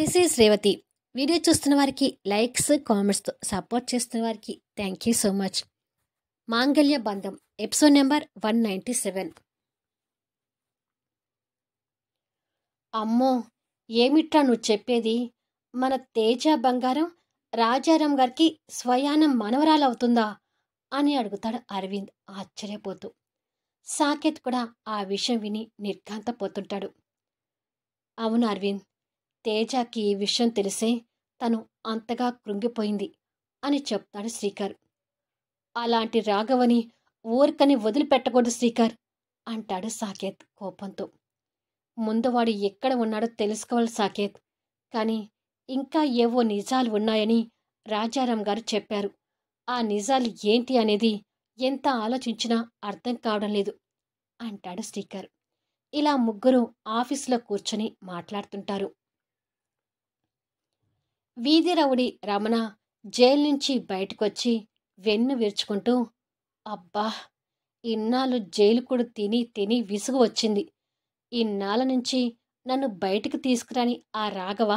This is Revathi. Video చూస్తున్న వారికి likes, కామెంట్స్తో support చేస్తున్న వారికి థ్యాంక్ యూ సో మచ్. మాంగళ్య బంధం ఎపిసోడ్ నెంబర్ 197. అమ్మో, ఏమిట్రా నువ్వు చెప్పేది? మన తేజ బంగారం రాజారాం గారికి స్వయానం మనవరాలవుతుందా అని అడుగుతాడు అరవింద్ ఆశ్చర్యపోతూ. సాకేత్ కూడా ఆ విషయం విని నిర్ఘాంతపోతుంటాడు. అవును అరవింద్, తేజకి ఈ విషయం తెలిసే తను అంతగా కృంగిపోయింది అని చెప్తాడు శ్రీకర్. అలాంటి రాఘవని ఊరికని వదిలిపెట్టకూడదు శ్రీకర్ అంటాడు సాకేత్ కోపంతో. ముందు వాడు ఎక్కడ ఉన్నాడో తెలుసుకోవాలి సాకేత్, కానీ ఇంకా ఏవో నిజాలు ఉన్నాయని రాజారాం గారు చెప్పారు. ఆ నిజాలు ఏంటి అనేది ఎంత ఆలోచించినా అర్థం కావడం లేదు అంటాడు శ్రీకర్. ఇలా ముగ్గురు ఆఫీసులో కూర్చొని మాట్లాడుతుంటారు. వీధి రౌడీ రమణ జైలు నుంచి బయటకొచ్చి వెన్ను విరుచుకుంటూ, అబ్బా, ఇన్నాళ్ళు జైలు కూడా తిని తిని విసుగు వచ్చింది. ఇన్నాళ్ళ నుంచి నన్ను బయటికి తీసుకురాని ఆ రాఘవ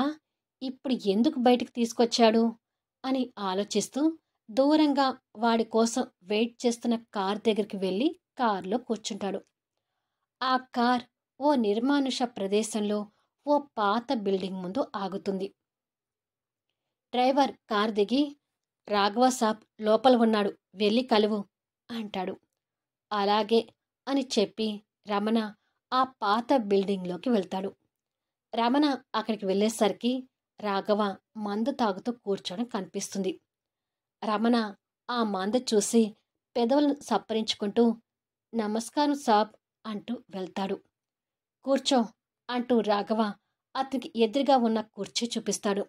ఇప్పుడు ఎందుకు బయటికి తీసుకొచ్చాడు అని ఆలోచిస్తూ దూరంగా వాడి కోసం వెయిట్ చేస్తున్న కార్ దగ్గరికి వెళ్ళి కారులో కూర్చుంటాడు. ఆ కార్ ఓ నిర్మానుష ప్రదేశంలో ఓ పాత బిల్డింగ్ ముందు ఆగుతుంది. డ్రైవర్ కార్ దిగి, రాఘవ సాబ్ లోపల ఉన్నాడు, వెళ్ళి కలువు అంటాడు. అలాగే అని చెప్పి రమణ ఆ పాత బిల్డింగ్లోకి వెళ్తాడు. రమణ అక్కడికి వెళ్ళేసరికి రాఘవ మందు తాగుతూ కూర్చోడం కనిపిస్తుంది. రమణ ఆ మందు చూసి పెదవులను సప్పరించుకుంటూ, నమస్కారం సాబ్ అంటూ వెళ్తాడు. కూర్చో అంటూ రాఘవ అతనికి ఎదురుగా ఉన్న కుర్చీ చూపిస్తాడు.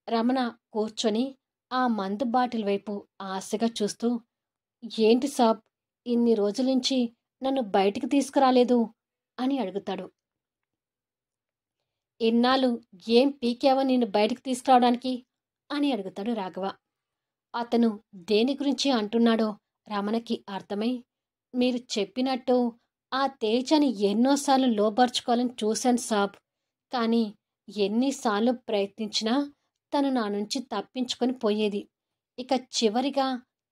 రమణ కూర్చొని ఆ మందు బాటిల్ వైపు ఆశగా చూస్తూ, ఏంటి సాబ్, ఇన్ని రోజుల నుంచి నన్ను బయటికి తీసుకురాలేదు అని అడుగుతాడు. ఇన్నాళ్ళు ఏం పీకావో నిన్ను బయటికి తీసుకురావడానికి అని అడుగుతాడు రాఘవ. అతను దేని గురించి అంటున్నాడో రమణకి అర్థమై, మీరు చెప్పినట్టు ఆ తేజని ఎన్నోసార్లు లోబర్చుకోవాలని చూశాను సాబ్, కానీ ఎన్నిసార్లు ప్రయత్నించినా తను నా నుంచి తప్పించుకొని పోయేది. ఇక చివరిగా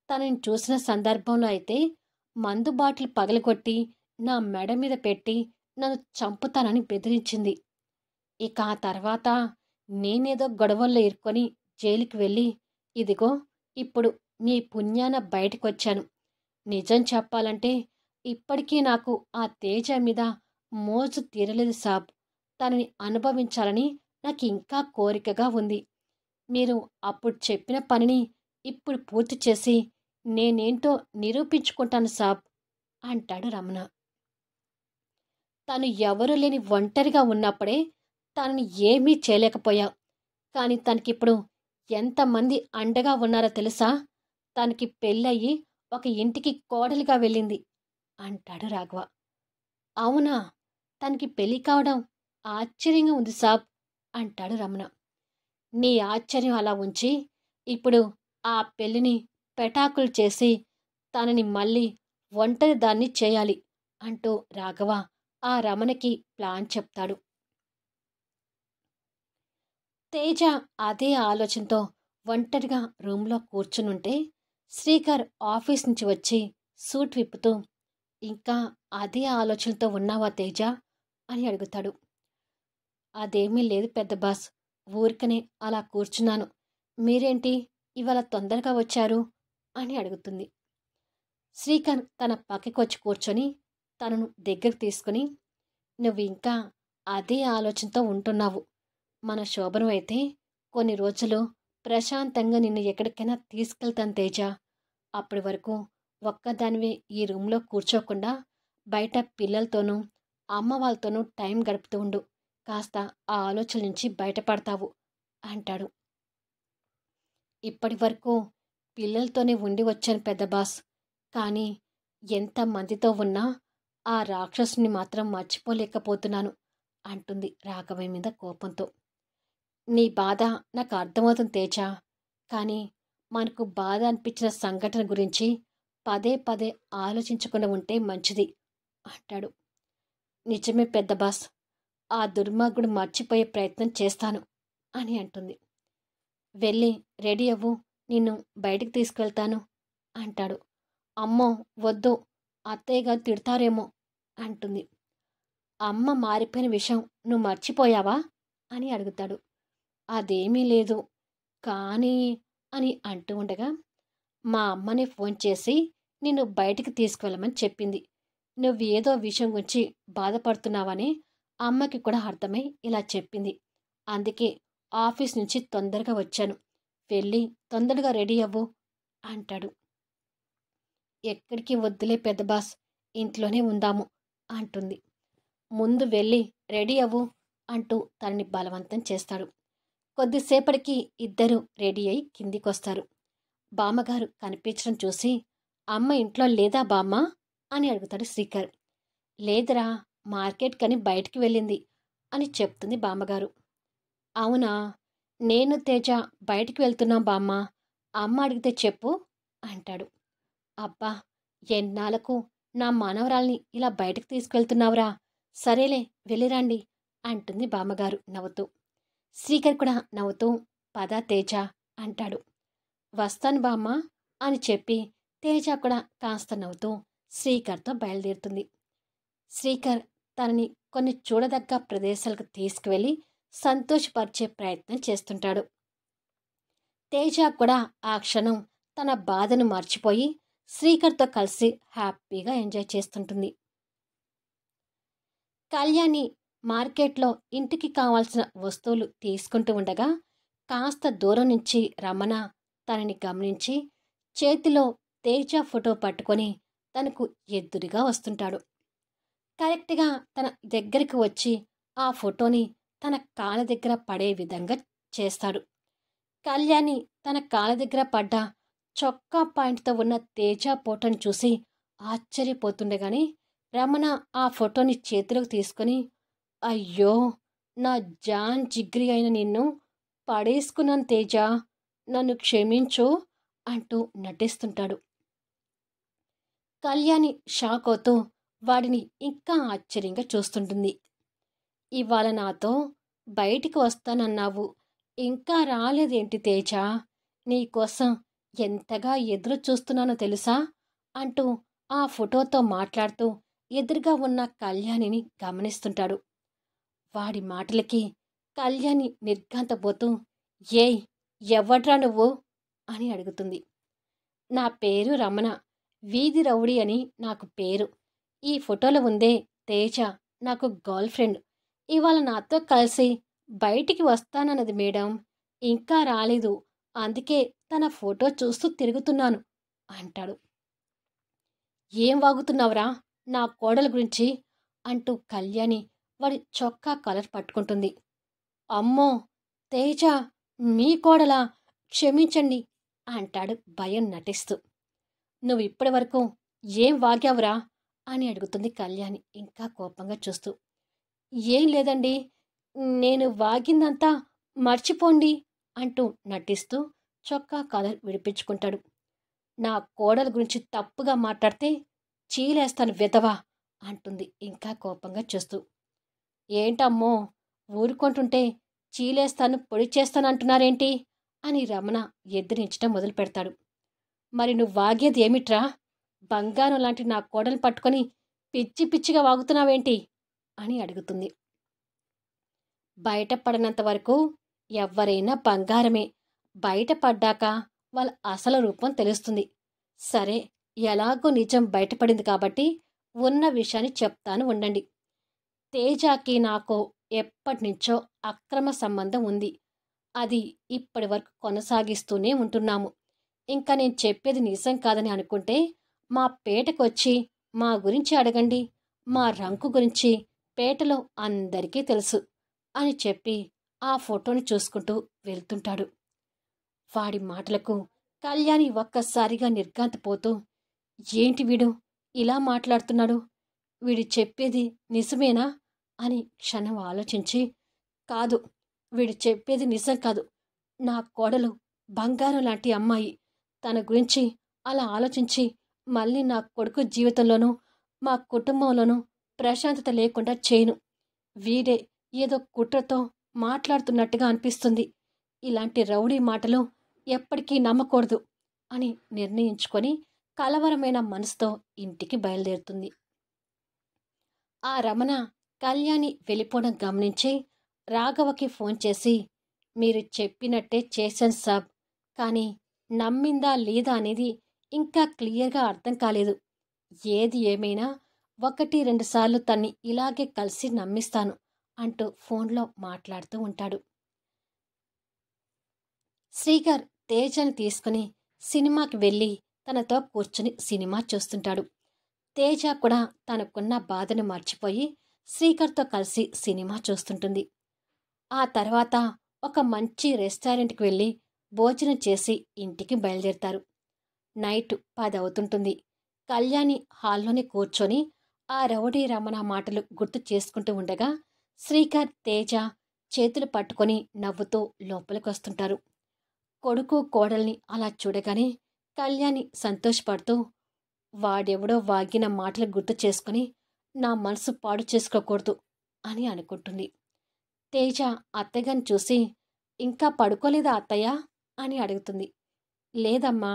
తనని చూసిన సందర్భంలో అయితే మందు బాటిల్ పగలగొట్టి నా మెడ మీద పెట్టి నన్ను చంపుతానని బెదిరించింది. ఇక ఆ తర్వాత నేనేదో గొడవల్లో ఇరుక్కొని జైలుకి వెళ్ళి, ఇదిగో ఇప్పుడు మీ పుణ్యాన బయటకొచ్చాను. నిజం చెప్పాలంటే ఇప్పటికీ నాకు ఆ తేజ మీద మోజు తీరలేదు సాబ్. తనని అనుభవించాలని నాకు ఇంకా కోరికగా ఉంది. మీరు అప్పుడు చెప్పిన పనిని ఇప్పుడు పూర్తి చేసి నేనేంటో నిరూపించుకుంటాను సాబ్ అంటాడు రమణ. తను ఎవరూ లేని ఒంటరిగా ఉన్నప్పుడే తనని ఏమీ చేయలేకపోయా, కానీ తనకిప్పుడు ఎంతమంది అండగా ఉన్నారో తెలుసా? తనకి పెళ్ళయి ఒక ఇంటికి కోడలిగా వెళ్ళింది అంటాడు రాఘవ. అవునా, తనకి పెళ్లి కావడం ఆశ్చర్యంగా ఉంది సాబ్ అంటాడు రమణ. నీ ఆశ్చర్యం అలా ఉంచి ఇప్పుడు ఆ పెళ్లిని పెటాకులు చేసి తనని మళ్ళీ ఒంటరి దాన్ని చేయాలి అంటూ రాఘవ ఆ రమణకి ప్లాన్ చెప్తాడు. తేజ అదే ఆలోచనతో ఒంటరిగా రూంలో కూర్చునుంటే శ్రీకర్ ఆఫీస్ నుంచి వచ్చి సూట్ విప్పుతూ, ఇంకా అదే ఆలోచనతో ఉన్నావా తేజ అని అడుగుతాడు. అదేమీ లేదు పెద్ద బాస్, ఊరికనే అలా కూర్చున్నాను. మీరేంటి ఇవాళ తొందరగా వచ్చారు అని అడుగుతుంది. శ్రీకర్ తన పక్కకొచ్చి కూర్చొని తనను దగ్గరికి తీసుకుని, నువ్వు ఇంకా అదే ఆలోచనతో ఉంటున్నావు. మన శోభనం అయితే కొన్ని రోజులు ప్రశాంతంగా నిన్ను ఎక్కడికైనా తీసుకెళ్తాను తేజ. అప్పటి వరకు ఒక్కదానివే ఈ రూమ్లో కూర్చోకుండా బయట పిల్లలతోనూ అమ్మ వాళ్ళతోనూ టైం గడుపుతూ ఉండు. కాస్త ఆ ఆలోచన నుంచి బయటపడతావు అంటాడు. ఇప్పటి వరకు పిల్లలతోనే ఉండి వచ్చాను పెద్ద బాస్, కానీ ఎంతమందితో ఉన్నా ఆ రాక్షసుని మాత్రం మర్చిపోలేకపోతున్నాను అంటుంది రాఘవ మీద కోపంతో. నీ బాధ నాకు అర్థమవుతుంది తేజ, కానీ మనకు బాధ అనిపించిన సంఘటన గురించి పదే పదే ఆలోచించకుండా ఉంటే మంచిది అంటాడు. నిజమే పెద్ద బాస్, ఆ దుర్మార్గుడు మర్చిపోయే ప్రయత్నం చేస్తాను అని అంటుంది. వెళ్ళి రెడీ అవ్వు, నిన్ను బయటికి తీసుకెళ్తాను అంటాడు. అమ్మో వద్దు, అత్తయ్య గారు తిడతారేమో అంటుంది. అమ్మ మారిపోయిన విషయం నువ్వు మర్చిపోయావా అని అడుగుతాడు. అదేమీ లేదు కానీ అని అంటూ ఉండగా, మా అమ్మని ఫోన్ చేసి నిన్ను బయటికి తీసుకువెళ్ళమని చెప్పింది. నువ్వేదో విషయం గురించి బాధపడుతున్నావని అమ్మకి కూడా అర్థమై ఇలా చెప్పింది. అందుకే ఆఫీస్ నుంచి తొందరగా వచ్చాను. వెళ్ళి తొందరగా రెడీ అవ్వు అంటాడు. ఎక్కడికి వద్దులే పెద్ద బాస్, ఇంట్లోనే ఉందాము అంటుంది. ముందు వెళ్ళి రెడీ అవ్వు అంటూ తనని బలవంతం చేస్తాడు. కొద్దిసేపటికి ఇద్దరు రెడీ అయి కిందికొస్తారు. బామ్మగారు కనిపించడం చూసి, అమ్మ ఇంట్లో లేదా బామ్మ అని అడుగుతాడు శ్రీకర్. లేదురా, మార్కెట్ కని బయటికి వెళ్ళింది అని చెప్తుంది బామ్మగారు. అవునా, నేను తేజ బయటికి వెళ్తున్నాం బామ్మ, అమ్మ అడిగితే చెప్పు అంటాడు. అబ్బా, ఎన్నాళ్ళకు నా మనవరాల్ని ఇలా బయటకు తీసుకెళ్తున్నావురా, సరేలే వెళ్ళిరండి అంటుంది బామ్మగారు నవ్వుతూ. శ్రీకర్ కూడా నవ్వుతూ పద తేజ అంటాడు. వస్తాను బామ్మ అని చెప్పి తేజ కూడా కాస్త నవ్వుతూ శ్రీకర్తో బయలుదేరుతుంది. శ్రీకర్ తనని కొన్ని చూడదగ్గ ప్రదేశాలకు తీసుకువెళ్ళి సంతోషపరిచే ప్రయత్నం చేస్తుంటాడు. తేజ కూడా ఆ క్షణం తన బాధను మర్చిపోయి శ్రీకర్తో కలిసి హ్యాపీగా ఎంజాయ్ చేస్తుంటుంది. కళ్యాణి మార్కెట్లో ఇంటికి కావాల్సిన వస్తువులు తీసుకుంటూ ఉండగా కాస్త దూరం నుంచి రమణ తనని గమనించి చేతిలో తేజ ఫోటో పట్టుకొని తనకు ఎదురుగా వస్తుంటాడు. కరెక్ట్గా తన దగ్గరికి వచ్చి ఆ ఫోటోని తన కాళ్ళ దగ్గర పడే విధంగా చేస్తాడు. కళ్యాణి తన కాళ్ళ దగ్గర పడ్డ చొక్కా పాయింట్తో ఉన్న తేజ ఫోటోని చూసి ఆశ్చర్యపోతుండగానే రమణ ఆ ఫోటోని చేతిలోకి తీసుకొని, అయ్యో, నా జాన్ జిగ్రి అయిన నిన్ను పడేసుకున్నాను తేజ, నన్ను క్షమించు అంటూ నటిస్తుంటాడు. కళ్యాణి షాక్ అవుతూ వాడిని ఇంకా ఆశ్చర్యంగా చూస్తుంటుంది. ఇవాళ నాతో బయటికి వస్తానన్నావు, ఇంకా రాలేదేంటి తేజ, నీకోసం ఎంతగా ఎదురు చూస్తున్నానో తెలుసా అంటూ ఆ ఫోటోతో మాట్లాడుతూ ఎదురుగా ఉన్న కళ్యాణిని గమనిస్తుంటాడు. వాడి మాటలకి కళ్యాణి నిర్ఘాంతపోతూ, ఏయ్, ఎవడ్రా నువ్వు అని అడుగుతుంది. నా పేరు రమణ, వీధి రౌడీ అని నాకు పేరు. ఈ ఫోటోలో ఉందే తేజ నాకు గర్ల్ ఫ్రెండ్. ఇవాళ నాతో కలిసి బయటికి వస్తానన్నది మేడం, ఇంకా రాలేదు, అందుకే తన ఫోటో చూస్తూ తిరుగుతున్నాను అంటాడు. ఏం వాగుతున్నావురా నా కోడల గురించి అంటూ కళ్యాణి వాడి చొక్కా కలర్ పట్టుకుంటుంది. అమ్మో తేజ, మీ కోడలా, క్షమించండి అంటాడు భయం నటిస్తూ. నువ్వు ఇప్పటి వరకు ఏం వాగావురా అని అడుగుతుంది కళ్యాణి ఇంకా కోపంగా చూస్తూ. ఏం లేదండి, నేను వాగిందంతా మర్చిపోండి అంటూ నటిస్తూ చొక్కా కాలర్ విడిపించుకుంటాడు. నా కోడల గురించి తప్పుగా మాట్లాడితే చీలేస్తాను వెధవా అంటుంది ఇంకా కోపంగా చూస్తూ. ఏంటమ్మో, ఊరుకుంటుంటే చీలేస్తాను పొడి చేస్తాను అంటున్నారేంటి అని రమణ ఎదిరించడం మొదలు పెడతాడు. మరి నువ్వు వాగేది ఏమిట్రా, బంగారం లాంటి నా కోడలు పట్టుకొని పిచ్చి పిచ్చిగా వాగుతున్నావేంటి అని అడుగుతుంది. బయటపడినంత వరకు ఎవ్వరైనా బంగారమే, బయటపడ్డాక వాళ్ళ అసలు రూపం తెలుస్తుంది. సరే, ఎలాగో నిజం బయటపడింది కాబట్టి ఉన్న విషయాన్ని చెప్తాను ఉండండి. తేజాకి నాకు ఎప్పటినుంచో అక్రమ సంబంధం ఉంది. అది ఇప్పటి వరకు కొనసాగిస్తూనే ఉంటున్నాము. ఇంకా నేను చెప్పేది నిజం కాదని అనుకుంటే మా పేటకొచ్చి మా గురించి అడగండి, మా రంకు గురించి పేటలో అందరికీ తెలుసు అని చెప్పి ఆ ఫోటోని చూసుకుంటూ వెళ్తుంటాడు. వాడి మాటలకు కళ్యాణి ఒక్కసారిగా నిర్ఘాంతపోతూ, ఏంటి వీడు ఇలా మాట్లాడుతున్నాడు, వీడు చెప్పేది నిజమేనా అని క్షణం ఆలోచించి, కాదు, వీడు చెప్పేది నిజం కాదు, నా కోడలు బంగారం లాంటి అమ్మాయి, తన గురించి అలా ఆలోచించి మళ్ళీ నా కొడుకు జీవితంలోనూ మా కుటుంబంలోనూ ప్రశాంతత లేకుండా చేయను. వీడే ఏదో కుట్రతో మాట్లాడుతున్నట్టుగా అనిపిస్తుంది. ఇలాంటి రౌడీ మాటలు ఎప్పటికీ నమ్మకూడదు అని నిర్ణయించుకొని కలవరమైన మనసుతో ఇంటికి బయలుదేరుతుంది. ఆ రమణ కళ్యాణి వెళ్ళిపోవడం గమనించి రాఘవకి ఫోన్ చేసి, మీరు చెప్పినట్టే చేశాను సాబ్, కానీ నమ్మిందా లేదా అనేది ఇంకా క్లియర్గా అర్థం కాలేదు. ఏది ఏమైనా 1-2 సార్లు తన్ని ఇలాగే కలిసి నమ్మిస్తాను అంటూ ఫోన్లో మాట్లాడుతూ ఉంటాడు. శ్రీకర్ తేజని తీసుకుని సినిమాకి వెళ్ళి తనతో కూర్చుని సినిమా చూస్తుంటాడు. తేజ కూడా తనకున్న బాధను మర్చిపోయి శ్రీకర్తో కలిసి సినిమా చూస్తుంటుంది. ఆ తర్వాత ఒక మంచి రెస్టారెంట్కి వెళ్ళి భోజనం చేసి ఇంటికి బయలుదేరుతారు. నైట్ 10 అవుతుంటుంది. కళ్యాణి హాల్లోనే కూర్చొని ఆ రౌడీ రమణ మాటలు గుర్తు చేసుకుంటూ ఉండగా శ్రీకర్, తేజ చేతులు పట్టుకొని నవ్వుతూ లోపలికొస్తుంటారు. కొడుకు కోడల్ని అలా చూడగానే కళ్యాణి సంతోషపడుతూ, వాడెవడో వాగిన మాటలు గుర్తు చేసుకుని నా మనసు పాడు చేసుకోకూడదు అని అనుకుంటుంది. తేజ అత్తయ్యని చూసి, ఇంకా పడుకోలేదా అత్తయ్య అని అడుగుతుంది. లేదమ్మా,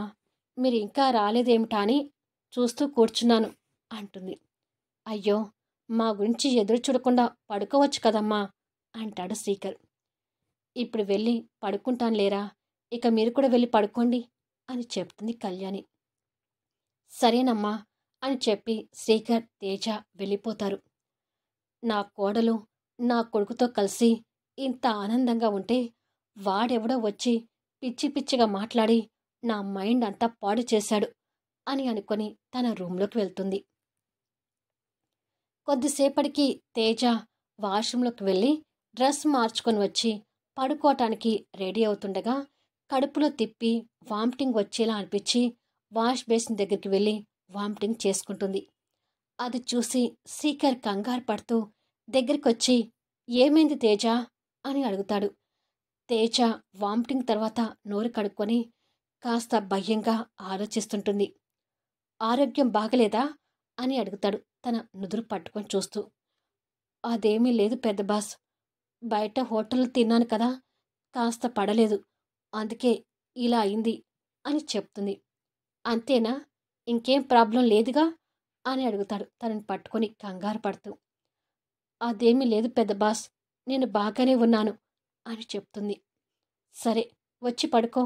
మీరు ఇంకా రాలేదేమిటా అని చూస్తూ కూర్చున్నాను అంటుంది. అయ్యో, మా గురించి ఎదురు చూడకుండా పడుకోవచ్చు కదమ్మా అంటాడు శ్రీకర్. ఇప్పుడు వెళ్ళి పడుకుంటానులేరా, ఇక మీరు కూడా వెళ్ళి పడుకోండి అని చెప్తుంది కళ్యాణి. సరేనమ్మా అని చెప్పి శ్రీకర్, తేజ వెళ్ళిపోతారు. నా కోడలు నా కొడుకుతో కలిసి ఇంత ఆనందంగా ఉంటే వాడెవడో వచ్చి పిచ్చి పిచ్చిగా మాట్లాడి నా మైండ్ అంతా పాడు చేశాడు అని అనుకొని తన రూంలోకి వెళ్తుంది. కొద్దిసేపటికి తేజ వాష్రూంలోకి వెళ్ళి డ్రెస్ మార్చుకొని వచ్చి పడుకోవటానికి రెడీ అవుతుండగా కడుపులో తిప్పి వామిటింగ్ వచ్చేలా అనిపించి వాష్ బేసిన్ దగ్గరికి వెళ్ళి వామిటింగ్ చేసుకుంటుంది. అది చూసి శ్రీకర్ కంగారు పడుతూ దగ్గరికొచ్చి, ఏమైంది తేజ అని అడుగుతాడు. తేజ వామిటింగ్ తర్వాత నోరు కడుక్కొని కాస్త భయంగా ఆలోచిస్తుంటుంది. ఆరోగ్యం బాగలేదా అని అడుగుతాడు తన నుదురు పట్టుకొని చూస్తూ. అదేమీ లేదు పెద్ద బాస్, బయట హోటల్లో తిన్నాను కదా, కాస్త పడలేదు, అందుకే ఇలా అయింది అని చెప్తుంది. అంతేనా, ఇంకేం ప్రాబ్లం లేదుగా అని అడుగుతాడు తనని పట్టుకొని కంగారు పడుతూ. అదేమీ లేదు పెద్ద బాస్, నేను బాగానే ఉన్నాను అని చెప్తుంది. సరే వచ్చి పడుకో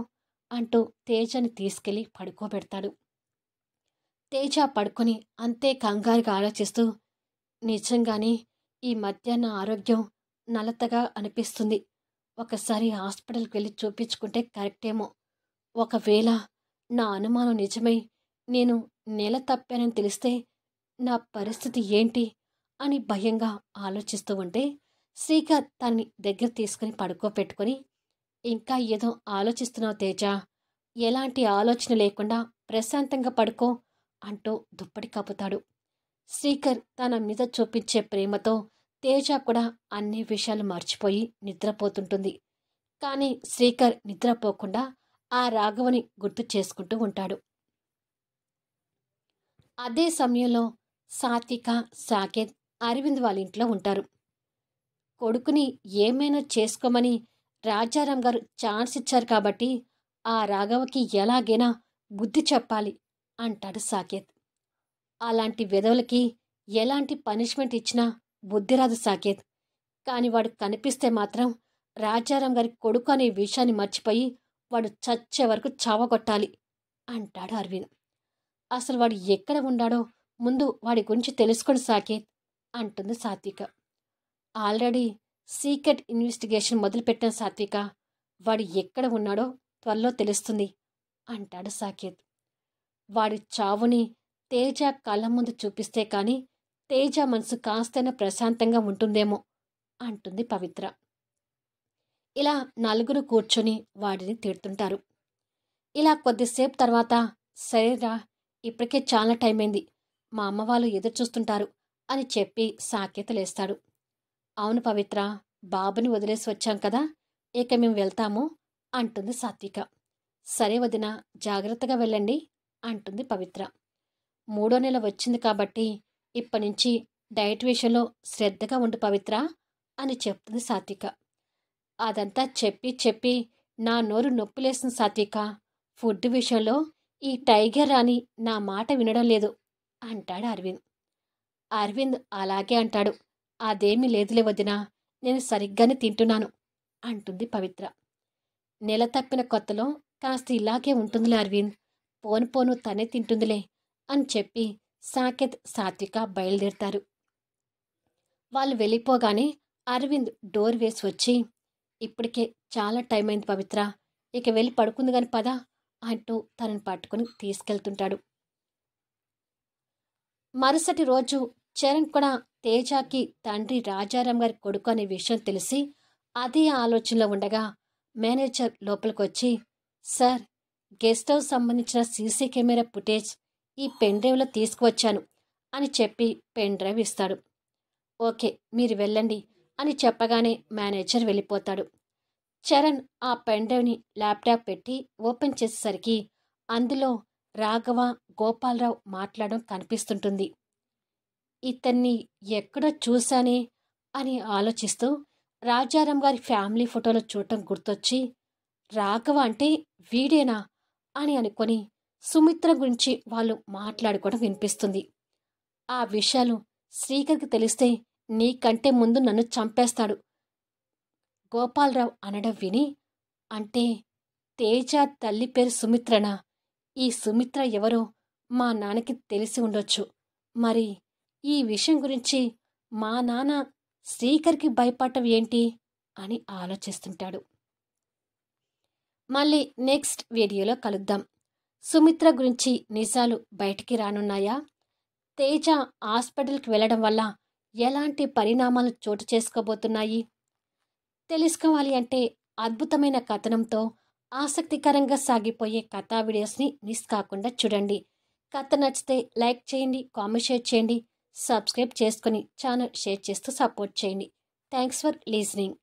అంటూ తేజని తీసుకెళ్లి పడుకోబెడతాడు. తేజ పడుకొని అంతే కంగారుగా ఆలోచిస్తూ, నిజంగానే ఈ మధ్య నా ఆరోగ్యం నలతగా అనిపిస్తుంది. ఒకసారి హాస్పిటల్కి వెళ్ళి చూపించుకుంటే కరెక్టేమో. ఒకవేళ నా అనుమానం నిజమై నేను నెల తప్పానని తెలిస్తే నా పరిస్థితి ఏంటి అని భయంగా ఆలోచిస్తూ ఉంటే శ్రీకర్ తన్ని దగ్గర తీసుకుని పడుకోబెట్టుకొని, ఇంకా ఏదో ఆలోచిస్తున్నావు తేజ, ఎలాంటి ఆలోచన లేకుండా ప్రశాంతంగా పడుకో అంటూ దుప్పటి కప్పుతాడు. శ్రీకర్ తన మీద చూపించే ప్రేమతో తేజ కూడా అన్ని విషయాలు మర్చిపోయి నిద్రపోతుంటుంది. కానీ శ్రీకర్ నిద్రపోకుండా ఆ రాఘవని గుర్తు చేసుకుంటూ ఉంటాడు. అదే సమయంలో సాత్విక, సాకేత్ అరవింద్ వాళ్ళ ఇంట్లో ఉంటారు. కొడుకుని ఏమైనా చేసుకోమని రాజారాం గారు ఛాన్స్ ఇచ్చారు కాబట్టి ఆ రాఘవకి ఎలాగైనా బుద్ధి చెప్పాలి అంటాడు సాకేత్. అలాంటి వెధవలకి ఎలాంటి పనిష్మెంట్ ఇచ్చినా బుద్ధి రాదు సాకేత్, కాని వాడు కనిపిస్తే మాత్రం రాజారాం గారి కొడుకు అనే విషయాన్ని మర్చిపోయి వాడు చచ్చే వరకు చావగొట్టాలి అంటాడు అరవింద్. అసలు వాడు ఎక్కడ ఉన్నాడో ముందు వాడి గురించి తెలుసుకోండి సాకేత్ అంటుంది సాత్విక. ఆల్రెడీ సీక్రెట్ ఇన్వెస్టిగేషన్ మొదలుపెట్టిన సాత్విక, వాడు ఎక్కడ ఉన్నాడో త్వరలో తెలుస్తుంది అంటాడు సాకేత్. వాడి చావుని తేజ కళ్ళ ముందు చూపిస్తే కానీ తేజ మనసు కాస్తైనా ప్రశాంతంగా ఉంటుందేమో అంటుంది పవిత్ర. ఇలా నలుగురు కూర్చొని వాడిని తిడుతుంటారు. ఇలా కొద్దిసేపు తర్వాత, సరేరా ఇప్పటికే చాలా టైం అయింది, మా అమ్మ వాళ్ళు ఎదురు చూస్తుంటారు అని చెప్పి సాకేత్ లేస్తాడు. అవును పవిత్ర, బాబుని వదిలేసి వచ్చాం కదా, ఇక మేము వెళ్తాము అంటుంది సాత్విక. సరే వదిన, జాగ్రత్తగా వెళ్ళండి అంటుంది పవిత్ర. 3వ నెల వచ్చింది కాబట్టి ఇప్పటినుంచి డైట్ విషయంలో శ్రద్ధగా ఉండు పవిత్ర అని చెప్తుంది సాత్విక. అదంతా చెప్పి చెప్పి నా నోరు నొప్పిలేసిన సాత్విక. ఫుడ్ విషయంలో ఈ టైగర్ రాణి నా మాట వినడం లేదు అంటాడు అరవింద్. అరవింద్ అలాగే అంటాడు. అదేమీ లేదులే వదినా, నేను సరిగ్గానే తింటున్నాను అంటుంది పవిత్ర. నెల తప్పిన కొత్తలో కాస్త ఇలాగే ఉంటుందిలే అరవింద్, పోను పోను తనే తింటుందిలే అని చెప్పి సాకేత్ సాత్విక బయలుదేరుతారు. వాళ్ళు వెళ్ళిపోగానే అరవింద్ డోర్ వేసి వచ్చి, ఇప్పటికే చాలా టైం అయింది పవిత్ర, ఇక వెళ్ళి పడుకుంది గాని పదా అంటూ తనని పట్టుకుని తీసుకెళ్తుంటాడు. మరుసటి రోజు చరణ్ కూడా తేజాకి తండ్రి రాజారాం గారి కొడుకు అనే విషయం తెలిసి అదే ఆలోచనలో ఉండగా మేనేజర్ లోపలికొచ్చి, సార్, గెస్ట్ హౌస్ సంబంధించిన సీసీ కెమెరా ఫుటేజ్ ఈ పెన్ డ్రైవ్లో తీసుకువచ్చాను అని చెప్పి పెన్ డ్రైవ్ ఇస్తాడు. ఓకే, మీరు వెళ్ళండి అని చెప్పగానే మేనేజర్ వెళ్ళిపోతాడు. చరణ్ ఆ పెన్ డ్రైవ్ని ల్యాప్టాప్ పెట్టి ఓపెన్ చేసేసరికి అందులో రాఘవ, గోపాలరావు మాట్లాడడం కనిపిస్తుంటుంది. ఇతన్ని ఎక్కడో చూశానే అని ఆలోచిస్తూ రాజారాం గారి ఫ్యామిలీ ఫోటోలు చూడటం గుర్తొచ్చి, రాఘవ అంటే వీడేనా అని అనుకొని సుమిత్ర గురించి వాళ్ళు మాట్లాడుకోవడం వినిపిస్తుంది. ఆ విషయాలు శ్రీకర్కి తెలిస్తే నీకంటే ముందు నన్ను చంపేస్తాడు గోపాలరావు అనడం విని, అంటే తేజ తల్లి పేరు సుమిత్రనా? ఈ సుమిత్ర ఎవరో మా నాన్నకి తెలిసి ఉండొచ్చు. మరి ఈ విషయం గురించి మా నాన్న శ్రీకర్కి భయపడటం ఏంటి అని ఆలోచిస్తుంటాడు. మళ్ళీ నెక్స్ట్ వీడియోలో కలుద్దాం. సుమిత్ర గురించి నిజాలు బయటికి రానున్నాయా? తేజ హాస్పిటల్కి వెళ్ళడం వల్ల ఎలాంటి పరిణామాలు చోటు చేసుకోబోతున్నాయి? తెలుసుకోవాలి అంటే అద్భుతమైన కథనంతో ఆసక్తికరంగా సాగిపోయే కథా వీడియోస్ని మిస్ కాకుండా చూడండి. కథ నచ్చితే లైక్ చేయండి, కామెంట్ షేర్ చేయండి, సబ్స్క్రైబ్ చేసుకుని ఛానల్ షేర్ చేస్తూ సపోర్ట్ చేయండి. Thanks for listening.